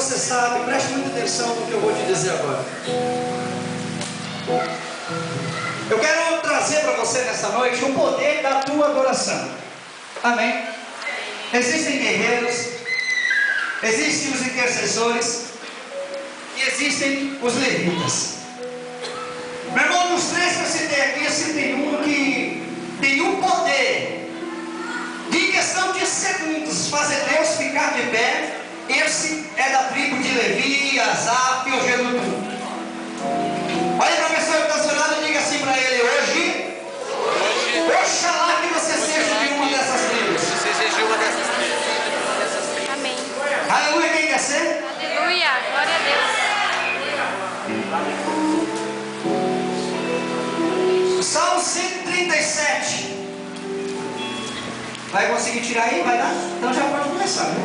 você sabe, preste muita atenção no que eu vou te dizer agora. Eu quero trazer para você nessa noite o poder da tua adoração. Amém? Existem guerreiros, existem os intercessores e existem os levitas. Meu irmão, dos três que eu citei aqui, eu citei um que tem um poder de, em questão de segundos, fazer Deus ficar de pé. Esse é da tribo de Levi, Asaf e o Gedutum. Olha para a pessoa que está ao seu lado e diga assim para ele: hoje, oxalá que você seja de uma dessas tribos. Amém. Aleluia, quem quer ser? Aleluia, glória a Deus. Salmo 137. Vai conseguir tirar aí? Vai dar? Então já pode começar, né?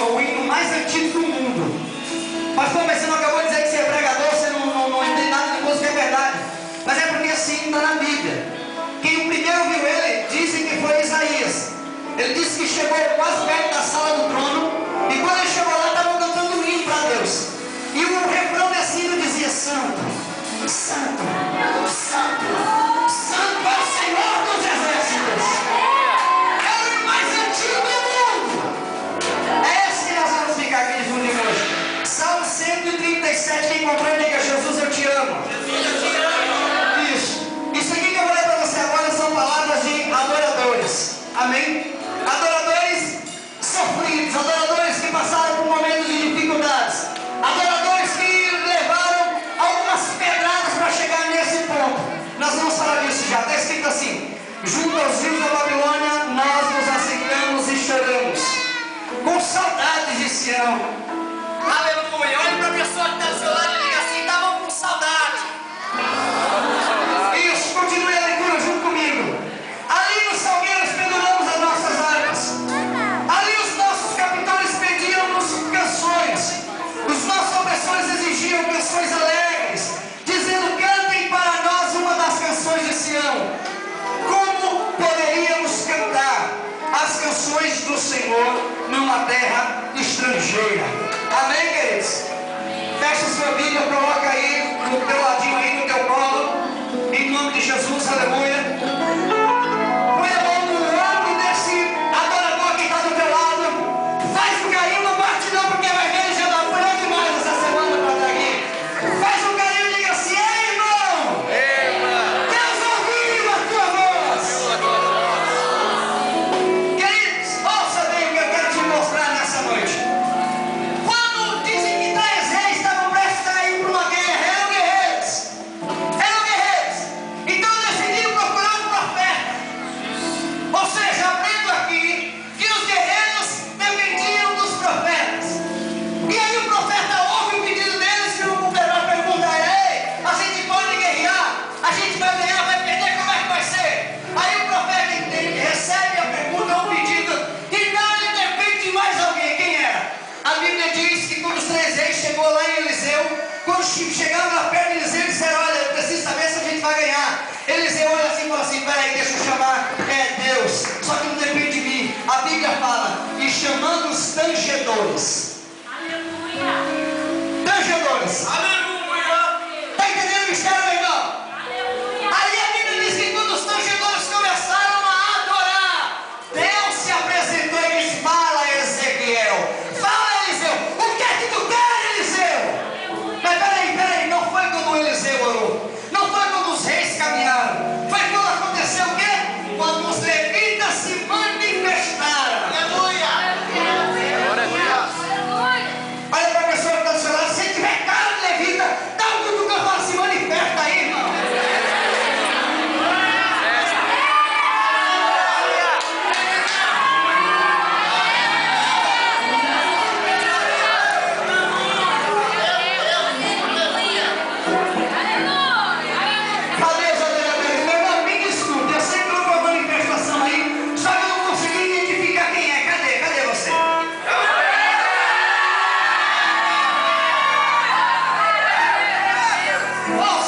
O hino mais antigo do mundo. Pastor, mas você não acabou de dizer que você é pregador, você não entende nada de música, é verdade. Mas é porque assim está na Bíblia. Quem o primeiro viu ele, dizem que foi Isaías. Ele disse que chegou quase perto da sala do trono, e quando ele chegou lá, estavam cantando um hino para Deus. E o refrão descido dizia: Santo, Santo, Santo, Santo é o Senhor dos exércitos. É o hino mais antigo do mundo. É esse que nós vamos ficar aqui difundindo hoje. Salmo 137, quem encontrou, diga: Jesus, eu te amo. Isso aqui que eu vou ler para você agora são palavras de adoradores. Amém? Adoradores sofridos, adoradores que passaram por momentos de dificuldades, adoradores que levaram algumas pedradas para chegar nesse ponto. Nós vamos falar disso já. Está escrito assim: junto aos rios da Babilônia nós nos assentamos e choramos, com saudades de Sião. Aleluia. Olhe para a pessoa que está do seu lado e diga assim: estavam com saudade. Isso, continue a leitura junto comigo. Ali nos salgueiros penduramos as nossas armas. Ali os nossos capitães pediam-nos canções. Os nossos opressores exigiam canções alegres, dizendo: cantem para nós uma das canções de Sião. Como poderíamos cantar as canções do Senhor numa terra estrangeira? Amém, queridos? Fecha sua Bíblia, coloca aí no teu ladinho, aí no teu colo, em nome de Jesus, aleluia. Põe a mão no ombro desse adorador que está do teu lado. Faz um carinho, não bate não, porque vai ver, ele já dá apanhou demais essa semana para estar aqui. Faz um carinho e diga assim: ei, irmão! Deus ouviu a tua voz. Queridos, ouça bem o que eu quero te mostrar nessa noite. Quando dizem que tais reis estavam prestes a ir para uma guerra, eram guerreiros. Eram guerreiros. Então decidiram procurar um profeta. Ou seja, aprendo aqui que os guerreiros dependiam dos profetas. E aí o profeta ouve o pedido deles e o governador pergunta: ei, a gente pode guerrear? A gente vai ganhar, vai perder, como é que vai ser? Aí o profeta entende, recebe a pergunta, o pedido, e não lhe depende de mais alguém. Quem era? A Bíblia diz que quando os três reis chegou lá em Eliseu, quando chegaram lá perto de Eliseu, disseram: olha, eu preciso saber se a gente vai ganhar. Eliseu olha assim e fala assim: peraí, deixa eu chamar Deus, só que não depende de mim. A Bíblia fala: e chamando os tangedores. Tangedores. Está entendendo o mistério, meu irmão? Aí a Bíblia diz que quando os tangedores começaram a adorar, Deus se apresentou e disse: fala, Ezequiel. Fala, Eliseu. O que é que tu quer, Eliseu? Mas peraí, não foi quando o Eliseu orou. Não foi quando os reis caminharam. Foi quando aconteceu o quê? Quando os levitas se manifestaram. Aleluia. Olha para a pessoa que está do seu lado: se tiver cara de levita, dá um cutucão e fala: se manifesta aí, irmão. Cadê os adoradores? Meu irmão, me desculpe, eu sei que houve uma manifestação aí, só que eu não consegui identificar quem é. Cadê você? Ouça